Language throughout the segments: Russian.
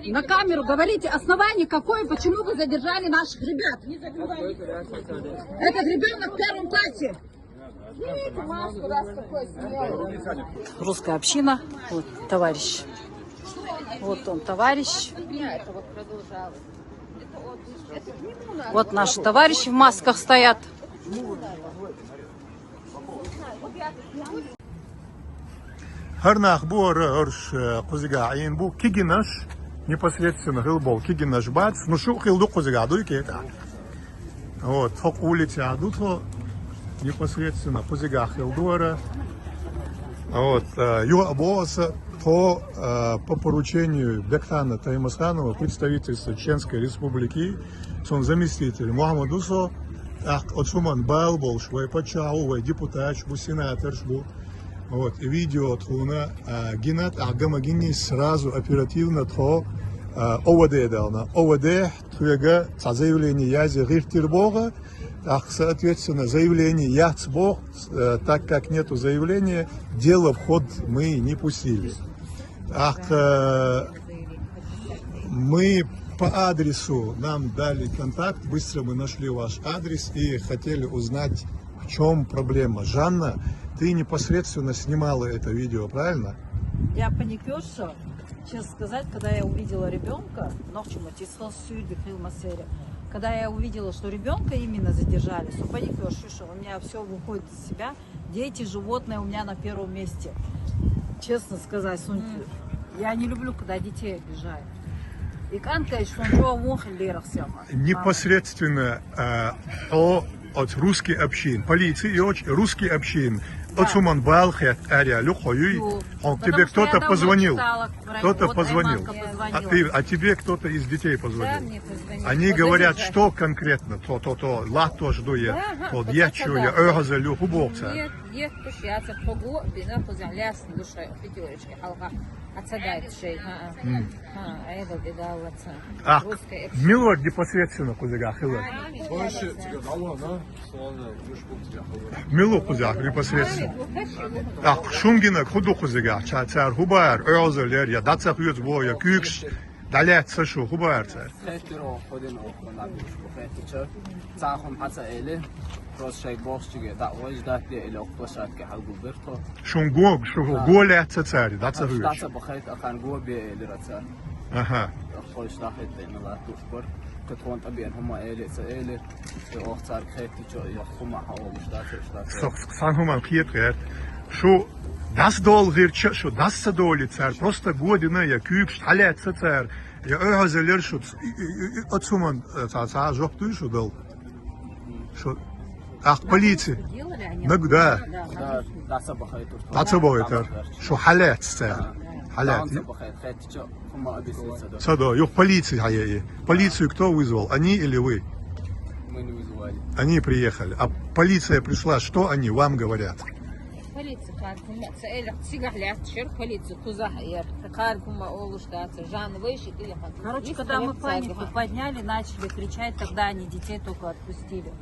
На камеру говорите основание какое, почему вы задержали наших ребят. Этот ребенок в первом классе. Снимите маску, раз такой смелый. Русская община, вот товарищ. Вот он, товарищ. Вот наши товарищи в масках стоят. Харнах борш кузигаин бу кигинаш непосредственно хилбол кигинаш бац ну шу хилду кузигаду и кета. Вот хок улицы адутho непосредственно кузига хилдуара. Вот ю абоса по поручению Бекхана Таймасханова, представительства Чеченской Республики, сон заместитель Мухаммадусо, отсуман балбол швой почау, депутат шбу сенатор шбу. Вот, и видео тхуна гинат агамагини сразу оперативно тхо ОВД дал на ОВД твега заявление язи рихтербога, соответственно заявление яцбог, так как нету заявления, дело в ход мы не пустили. Мы по адресу нам дали контакт, быстро мы нашли ваш адрес и хотели узнать, в чем проблема. Жанна, ты непосредственно снимала это видео, правильно? Я паникерша, честно сказать, когда я увидела ребенка, когда я увидела, что ребенка именно задержали, что паникерша, у меня все выходит из себя, дети, животные у меня на первом месте. Честно сказать, я не люблю, когда детей обижают. И непосредственно от русских общин, полиции и русских общин. Отсуман балхет ария люхой. Тебе кто-то позвонил. Кто-то позвонил. А тебе кто-то из детей позвонил. Они говорят, что конкретно, то, лато ждует, то дьячуя, огазалю, хубовца. Милор непосредственно кузяга хила. Мило кузяг непосредственно. Шунгина худу кузяга. Чацар хубар, огазалер, я датсах юз боя, кюкш. Далее сашу хубар цар. Шунгог, голе цари, датсах юз. Ага. Санхуман киет. Шо das dol hirç şu das sadoli цар просто година я kübst alle цар я öhazeler şu отсуман ça жоқту şu дол şu полиция да дацабойта şu halet цар halet садо yok полиция хаяи полицию кто вызвал они или вы? Мы не вызывали. Они приехали, а полиция пришла, что они вам говорят? Короче, когда мы панику подняли, начали кричать, тогда они детей только отпустили.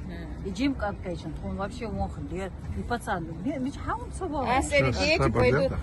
И Джим как он вообще мог, и пацаны, дети пойдут.